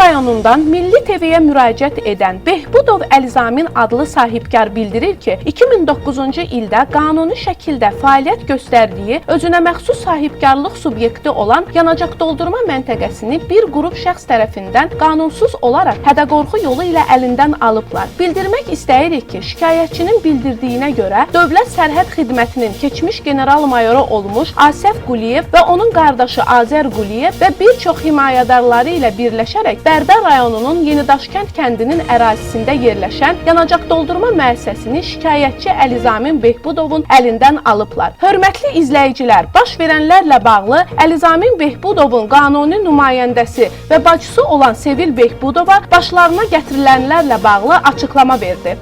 rayonundan Milli TV-yə müraciət edən Behbudov Əlizamin adlı sahibkar bildirir ki, 2009-cu ildə qanuni şəkildə fəaliyyət göstərdiyi özünə məxsus sahibkarlıq subyekti olan yanacaq doldurma məntəqəsini bir qrup şəxs tərəfindən qanunsuz olaraq hədə-qorxu yolu ilə əlindən alıblar. Bildirmək istəyirik ki, şikayətçinin bildirdiyinə görə Dövlət Sərhəd Xidmətinin keçmiş general-mayoru olmuş Asəf Quliyev və onun qardaşı Azər Quliyev və bir çox himayədarları ilə birləşərək Bərdər rayonunun Yenidaşkənd kəndinin ərazisində yerləşən yanacaq doldurma müəssisəsini şikayətçi Əlizamin Behbudovun əlindən alıblar. Hörmətli izləyicilər, baş verənlərlə bağlı Əlizamin Behbudovun qanuni nümayəndəsi və bacısı olan Sevil Behbudova başlarına gətirilənlərlə bağlı açıqlama verdi.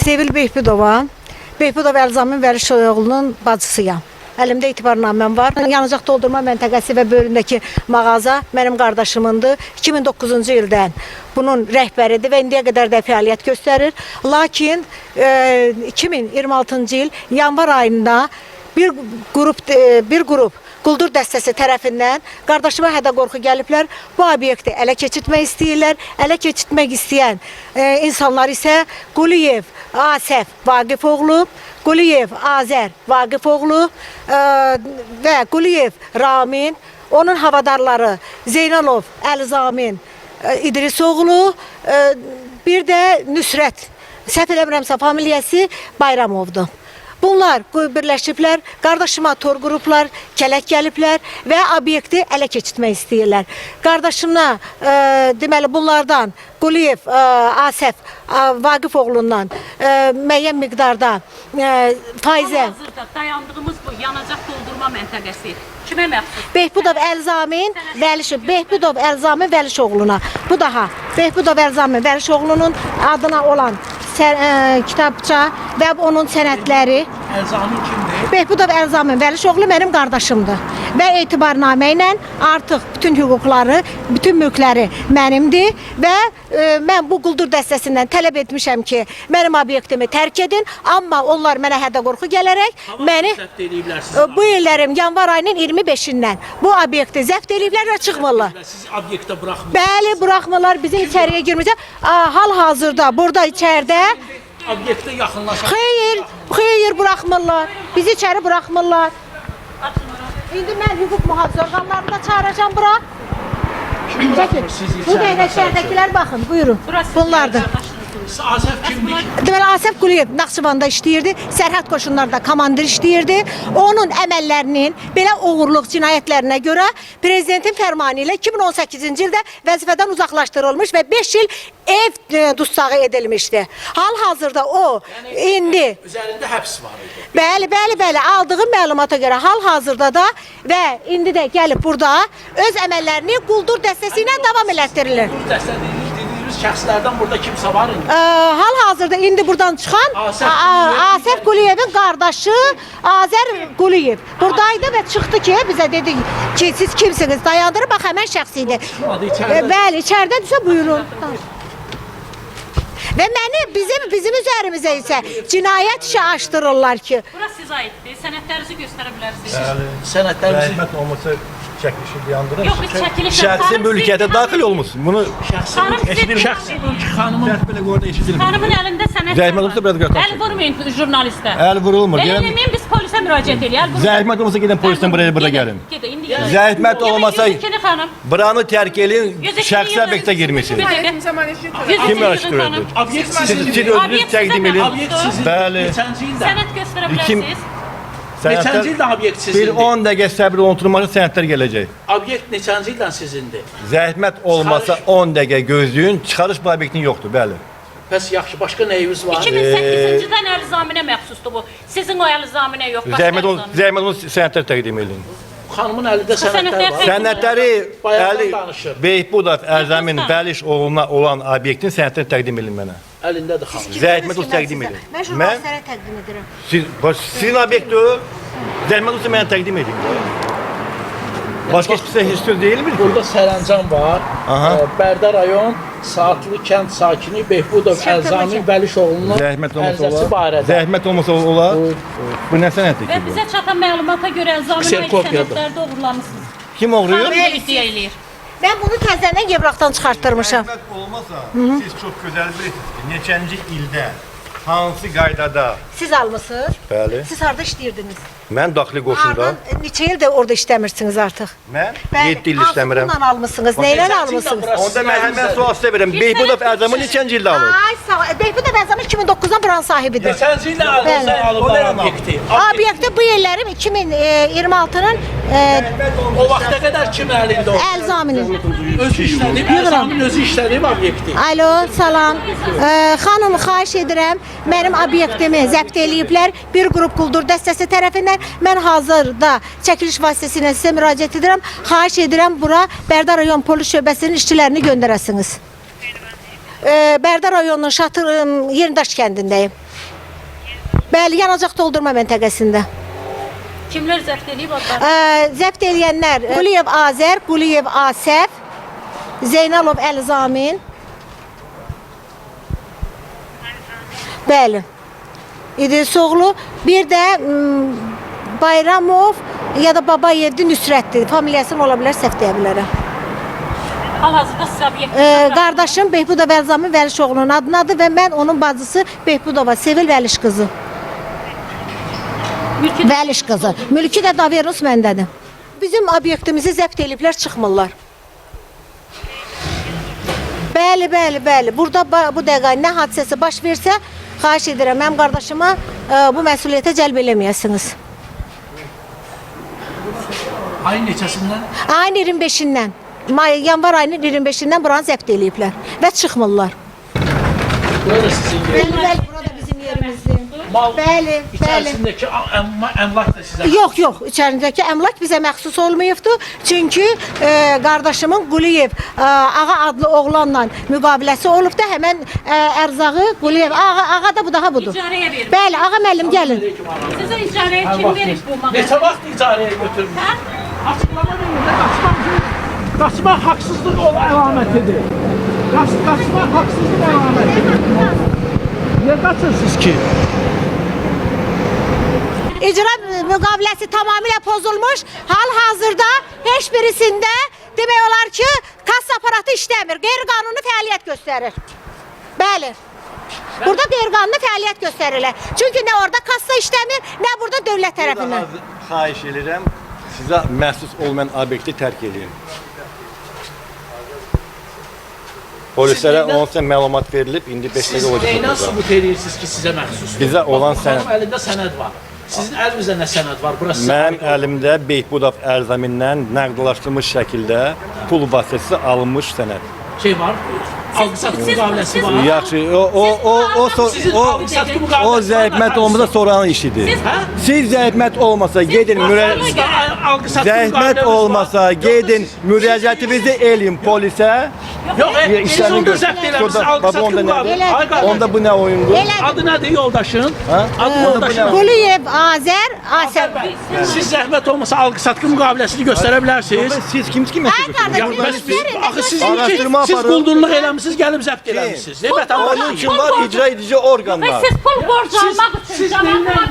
Sevil Behbudova, Behbudov Əlizamin Vəlişoğlu'nun bacısıyam. Əlimdə etibarnaməm var. Yanacaq doldurma məntəqəsi və bölümündəki mağaza mənim qardaşımındır. 2009-cu ildən bunun rəhbəridir və indiyə qədər də fəaliyyət göstərir. Lakin 2026-cı il yanvar ayında bir qrup quldur dəstəsi tərəfindən qardaşıma hədə-qorxu gəliblər. Bu obyekti ələ keçirtmək istəyirlər. Ələ keçirtmək istəyən insanlar isə Quliyev Asəf Vaqifoğlu, Quliyev Azər Vaqifoğlu və Quliyev Ramin, onun havadarları Zeynalov Əlizamin İdrisoğlu, bir də Nüsrət, səhv eləmirəmsə familiyası Bayramovdur. Bunlar birləşiblər, qardaşıma tor qruplar, kələk gəliblər və obyekti ələ keçirtmək istəyirlər. Qardaşımla, deməli bunlardan Quliyev Asəf Vaqifoğlu'ndan müəyyən miqdarda faizə... Hazırda dayandığımız bu yanacaq doldurma məntəqəsi kimə məxsus? Behbudov Əlizamin Vəlişoğlu'na. Bu daha Behbudov Əlizamin Vəlişoğlu'nun adına olan kitabça və onun sənədləri. Əlizamin kimdir? Behbudov Əlizamin Vəlişoğlu mənim qardaşımdır və etibarnamə ilə artıq bütün hüquqları, bütün mülkləri mənimdir və mən bu quldur dəstəsindən tələb etmişəm ki, mənim obyektimi tərk edin, amma onlar mənə hədə-qorxu gələrək məni bu illərim yanvar ayının 25-dən bu obyekti zəbt ediblər və çıxmırlar. Siz obyektə buraxmırsınız? Bəli, buraxmırlar, bizim içəriyə girməyəcək. Hal-hazırda burada içəridə obyektə yaxınlaşaq. Xeyr, buraxmırlar. Bizi içəri buraxmırlar. İndi mən hüquq mühafizə orqanlarını da çağıracağım bura. Bu dəqiqələrdəkilər baxın, buyurun. Bunlardır. Asəf kimdir? Deməli, Asəf Quliyev Naxçıvanda işləyirdi, sərhəd qoşunlarda komandir işləyirdi. Onun əməllərinin belə oğurluq cinayətlərinə görə Prezidentin fərmanı ilə 2018-ci ildə vəzifədən uzaqlaşdırılmış və 5 il ev dustsağı edilmişdi. Hal-hazırda o, indi... Üzərində həbs var idi. Bəli, aldığım məlumata görə hal-hazırda da və indi də gəlib burada öz əməllərini quldur dəstəsi ilə davam elətdirilir. Quldur dəstə dediyimiz şəxslərdən burada kimsə var indi? Hal-hazırda indi buradan çıxan Asəf Quliyevin qardaşı Azər Quliyev buradaydı və çıxdı ki, bizə dedi ki, siz kimsiniz? Dayandırıb, bax, həmən şəxs idi. Bəli, içəridədirsə buyurun. Və məni bizim üzərimizə isə cinayət işi açdırırlar ki. Bura sizə aiddir. Sənədlərinizi göstərə bilərsiniz. Sənədlərimizi... Zəhmət olmasa çəkilişi dayandırır. Yox, biz çəkilişlə... Şəxsin mülkiyyətə daxil olmuşsun. Bunu xanımın belə qorda eşidilmir. Xanımın əlində sənədlər Zəhmət olmasa biraz qatar. Əl vurmayın jurnalistə. Əl vurulmur. Eləməyin, biz polisə müraciət edək. Zəhmət olmasa gedin polisdən buraya gəlin. Zəhmət olmasa buranı tərk edin, şəxsi obyektə girmişsiniz. Kim araşdırır? Siz özünüz təqdim edin. Bəli. Sənəd göstərə bilərsiniz. Neçənci ildən obyekt Bir sizindir? 10 dəqiqə səbir olunturmasa sənədlər gələcək. Obyekt neçənci ildən sizindir? Zəhmət olmasa 10 dəqiqə gözləyin, çıxarış bu obyektin yoxdur, bəli. Bəs yaxşı, başqa nəyiniz var? 2008-cidən Əlizaminə məxsusdur bu. Sizin o Əlizaminə yox. Zəhmət olmasa sənədlər təqdim edin. Xanımın əlində sənədlər var. Sənədləri Bayaqdan danışır. Behbudov Əlizamin Vəlişoğluna olan obyektin sənədləri təqdim edin mənə. Əlindədir xanım. Zəhmət olsa təqdim edin. Mən jurnalistlərə təqdim edirəm. Sizin obyekti o, zəhmət olsa mənə təqdim edin. Başqa heç söz deyilmir? Burada sərəncam var. Bərdər rayon Saatlı kənd sakini Behbudov Əlizamin Vəlişoğlu'nun ərizəsi barədə. Zəhmət olmasa olar. Bu nə sənəddir Və ki bu? bizə çatan məlumata görə Əlizamin sənədlərdə uğurlamışsınız. Kim uğurluyor? Xanım iddia eləyir. Ben bunu təzədən Yevraqdan çıxartdırmışam. Zəhmət olmasa, siz çox gözəl bilirsiniz ki, neçənci ildə, hansı qaydada? Siz almısınız? Bəli. Siz harda işləyirdiniz? Mən daxili qoşunda. Neçə ildir orada işləmirsiniz artıq? Mən 7 il işləmirəm. Hansı pulla almısınız? Neylə almısınız? Onda mən həmən sual sizə verirəm. Behbudov Ərzamı neçənci ildə alır? Ay sağ ol. Behbudov Ərzamı 2009-dan buranın sahibidir. Keçən ildə alıblar obyekti. Obyekti bu illərim 2026-nın O vaxta qədər kim əlində oldu? Ərzaminin. Özü işlədib, Ərzamın özü işlədib obyekti. Alo, salam. Xanım, xahiş edirəm, mənim obyektimi zəbt eləyiblər bir qrup quldur dəstəsi tərəfindən. Mən hazırda çəkiliş vasitəsilə sizə müraciət edirəm. Xahiş edirəm, bura Bərdər rayon polis şöbəsinin işçilərini göndərəsiniz. Bərdər rayonunun Şatır Yenidaş kəndindəyim. Bəli, yanacaq doldurma məntəqəsində. Kimlər zəbt edib adlar? Zəbt eləyənlər Quliyev Azər, Quliyev Asəf, Zeynalov Əlzamin. Bəli. İdrisoğlu, bir də Bayramov ya da Babayevdi Nüsrətdir. Familiyasını ola bilər, səhv deyə bilərəm. Hal-hazırda siz obyekt. Qardaşım Behbudov Əlzamin Vəlişoğlu'nun adınadır və mən onun bacısı Behbudova Sevil Vəliş qızı. Vəliş qızı. Mülki də Daverus məndədir. Bizim obyektimizi zəbt eliblər, çıxmırlar. Bəli, bəli, bəli. Burada bu dəqiqə nə hadisəsi baş versə, xahiş edirəm, mənim qardaşıma bu məsuliyyətə cəlb eləməyəsiniz. Ayın neçəsindən? Ayın 25-dən, yanvar ayının 25-dən buranı zəbt eləyiblər və çıxmırlar. Burada sizin Bəli, bəli, burada bizim yerimizdir. Mal Bəli, bəli. içərisindəki əmlak da sizə. Yox, yox, içərindəki əmlak bizə məxsus olmayıbdır. Çünki qardaşımın Quliyev ağa adlı oğlanla müqaviləsi olubdur. Həmən ərzağı Quliyev ağa da bu daha budur. İcarəyə verir. Bəli, ağa müəllim gəlin. Sizə icarəyə kim verib bu mağazanı? Neçə vaxt icarəyə götürmüş? Açıqlama verin də qaçmaq haqsızlıq əlamətidir. Qaçmaq haqsızlıq əlamətidir. Niyə qaçırsınız ki? İcra müqaviləsi tamamilə pozulmuş. Hal-hazırda heç birisində demək olar ki, kassa aparatı işləmir. Qeyri-qanuni fəaliyyət göstərir. Bəli. Burada qeyri-qanuni fəaliyyət göstərirlər. Çünki nə orada kassa işləmir, nə burada dövlət tərəfindən. Xahiş edirəm, sizə məxsus olmayan obyekti tərk edin. Polislərə onunsa məlumat verilib, indi 5 dəqiqə olacaq. Siz nəylə sübut edirsiniz ki, sizə məxsusdur? Bizə olan sənəd. Xanım əlində sənəd var. Sizin əlinizdə nə sənəd var? Burası Mənim əlimdə Behbudov Ərzamindən nəqdlaşdırılmış şəkildə pul vasitəsi alınmış sənəd. şey var. Alqı-satqı müqaviləsi var. Yaxşı, o zəhmət olmasa soranın işidir. Siz zəhmət olmasa gedin zəhmət olmasa gedin müraciətinizi eləyin polisə. Yox, siz onda zəbt eləmişsiniz alqı-satqı müqaviləsi. Onda bu nə oyundur? Adı nədir yoldaşın? Adı yoldaşın. Quliyev Azər Asəf. Siz zəhmət olmasa alqı-satqı müqaviləsini göstərə bilərsiniz. Siz kimsiniz ki məsələ? Axı siz quldurluq eləmisiniz, gəlib zəbt eləmisiniz. Onun üçün var icra edici orqanlar. Siz pul borcu almaq üçün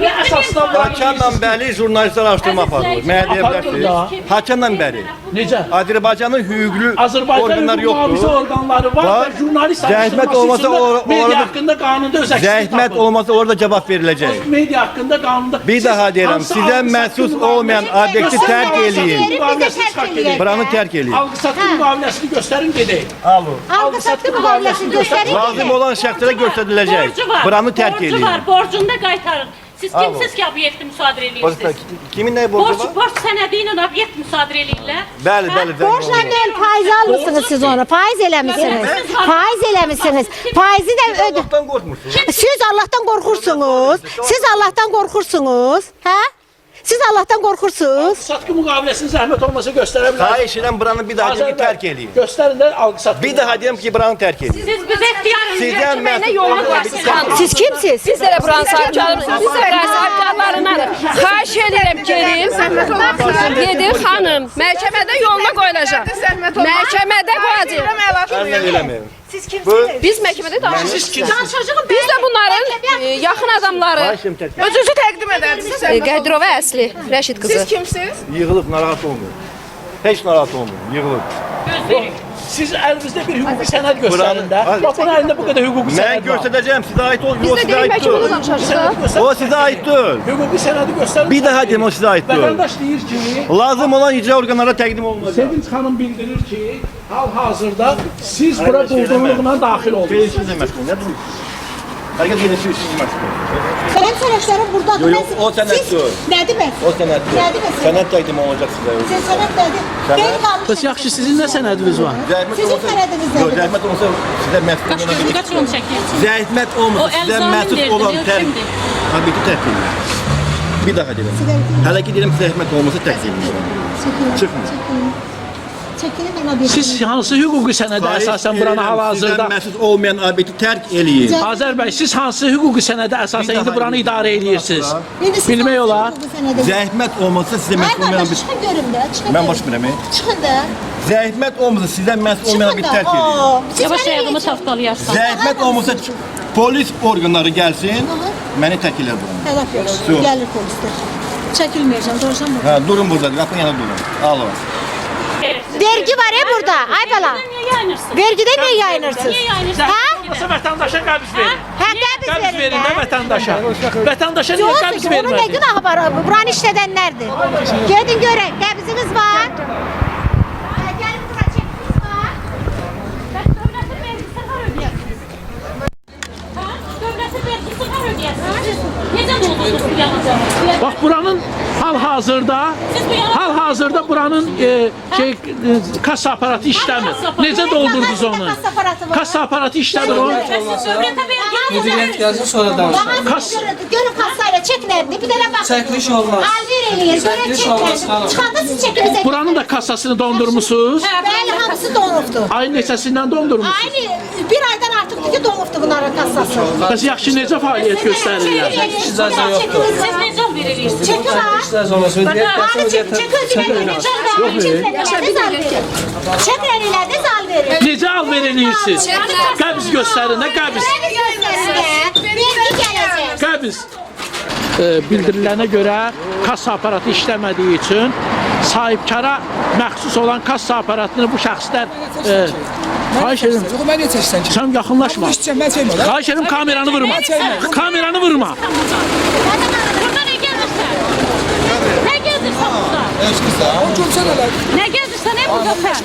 nə əsasla Hakimlə bəli jurnalistlər araşdırma aparılır. Mənə deyə bilərsiniz. Hakimlə bəli. Necə? Azərbaycanın hüquqlu Azərbaycanın orqanları yoxdur. orqanları var və jurnalist Zəhmət olmasa media haqqında qanunda öz əksini Zəhmət olmasa orada cavab veriləcək. Media haqqında qanunda Bir daha deyirəm, sizə məxsus olmayan obyekti tərk eləyin. Buranı tərk eləyin. Alqı-satqı müqaviləsini göstərin gedək. Alın. Alqı-satqı müqaviləsini göstərin. Lazım olan şəxslərə göstəriləcək. borcu var. Buranı tərk Borcu eləyin. var, borcunu da qaytarın. Siz kimsiz ki obyekti müsadirə edirsiniz? Kimin nə borcu var? Borc sənədi ilə obyekt müsadirə edirlər. Bəli, bəli. Borcla deyil, faiz almışsınız siz onu. Faiz eləmişsiniz. Faiz eləmişsiniz. Faizi də ödün. Allahdan qorxmursunuz. Siz Allah'tan qorxursunuz. Siz Allah'tan qorxursunuz. Hə? Siz Allah'tan qorxursunuz. Alqı-satqı müqaviləsini zəhmət olmasa göstərə bilərsiniz. Xahiş edirəm buranı bir daha deyim ki, tərk eləyin. Göstərin də alqı-satqı. Bir daha deyim ki, buranı tərk eləyin. Siz bizə ixtiyar Sizdən məxsus olmayan Siz kimsiz? Biz də buranın sahibkarlarıyıq. Biz də buranın sahibkarlarındanıq. Xahiş edirəm gedin. Gedin xanım. Məhkəmədə yoluna qoyulacaq. Məhkəmədə qoyacaq. eləməyin. Siz kimsiniz? Biz məhkəmədə danışırıq. Biz də bunların yaxın adamları. Xahişim tərk eləyin. Özünüzü təqdim edərsiniz. Qədirova Əsli, Rəşid qızı. Siz kimsiz? Yığılıb, narahat olmayın. Heç narahat olmayın, yığılıb. Gözləyirik. Siz əlinizdə bir hüquqi sənəd göstərin də. Buranın- Bax, bunun əlində bu qədər hüquqi Ben sənəd var. göstereceğim. Size ait ol. Biz O də size deyək ait məhkəmədə değil. danışacağıq. O size ait değil. Hüquqi sənədi göstərin. Bir daha deyim, o size ait değil. Vətəndaş deyir ki, Lazım olan icra organlara təqdim olunacaq. Sevinç xanım bildirir ki, hal-hazırda siz bura quldurluqla daxil oldunuz. Beyinsizle məşğul. Ne durun? Herkes gelişi işsiz məşğul. Benim sənədlərim buradadır. Yok, yok, Mən- o sənəd Siz- deyil. Nədir bəs? O sənəd Nədir değil. bəs? Sənəd təqdim olunacaq sizə. Sizin sənəd nədir? Sənəd- Qeyri qanuni Bəs yaxşı, sizin nə sənədiniz var? Zəhmət Sizin olmasa, sənədiniz yox, nədir? zəhmət olmasa sizə məsul Qaç olan gözünü, qaç onu çəkir. zəhmət O olmasa sizə əlzamin məsul verdi, olan yox, tər kimdir? Tabii ki təqdim. Bir daha deyirəm. Hələ ki deyirəm zəhmət olmasa təqdim. Çıxmır. Çəkilin mən obyektim. Siz hansı hüquqi sənədə əsasən buranı hal-hazırda? Sizdən məsul olmayan obyekti tərk eləyin. Azər bəy, siz hansı hüquqi sənədə əsasən indi buranı idarə edirsiniz? İndi siz Bilmək hansı olar. hüquqi sənədə- Zəhmət olmasa sizə Ay məsul olmayan qardaş, bir çıxın görüm də. Çıxın Mən görüm. başmıram. Çıxın da. Zəhmət olmasa sizdən məsul olmayan bir Çıxın da. tərk eləyin. Oo, siz Yavaş mənə ayağımı necə- tapdalayarsan. Zəhmət olmasa polis orqanları gəlsin, məni təkilər durun. Tələf yox. Yox. Gəlir polislər. Çəkilməyəcəm, duracam burada. Hə, durun burada, qapının yanında durun. Alın. Vergi var ya burada. Ay bala. Niyə yayınırsın? Vergide niye yayınırsınız? Niyə yayınırsın? Ha? Olmasa vətəndaşa qəbz verin. Ha qəbz Qəbz verin də verin. vətəndaşa. Vətəndaşa niyə Yox, qəbz onun ne vermədiniz? günahı var? Buranı işlədənlərdir. Gedin görək, qəbziniz var. Ha, gəlin bura çəkiniz var. Bəs dövlətin vergisi var ödəyəsiniz. Ha? Dövlətin vergisi var ödəyəsiniz. Necə doldurdunuz bu yanacağını? Bax buranın hal-hazırda buranın kassa aparatı işləmir. Necə doldurdunuz onu? Kassa aparatı işləmir o. Bəs siz dövlətə vergi Müdüriyet gelsin sonra danışalım. Görün kassayla çəklərini, bir dənə bax. Çəkiliş olmaz. Alver eləyir, görün Çəkiliş olmaz çəklərini. xanım. Çıxanda siz çəkilizə. Buranın da kassasını dondurmusunuz. Bəli, hamısı donubdur. Ayın neçəsindən dondurmusunuz? Aynı bir aydan artıqdır ki donubdur bunların kassası. Bəs yaxşı necə fəaliyyət göstərirlər? İcazə yoxdur. Siz necə al verirsiniz? Çeki var. İşler olmaz. Müdüriyet Hadi gelsin çek, çek ödüleni. Çek verilərdə zal verir. Necə al verirsiniz? Qəbz göstərin də qəbz. Vergi gələcək. Qəbz bildirilənə görə kassa aparatı işləmədiyi üçün sahibkara məxsus olan kassa aparatını bu şəxslər xahiş edirəm. Yox, mən niyə çəksən ki? Sən yaxınlaşma. İşçiyəm, mən çəkmə də. Xahiş edirəm kameranı vurma. Kameranı vurma. Burada nə gəzirsən? Nə gəzirsən burada? O görsənələr. Nə gəzirsən burada sən?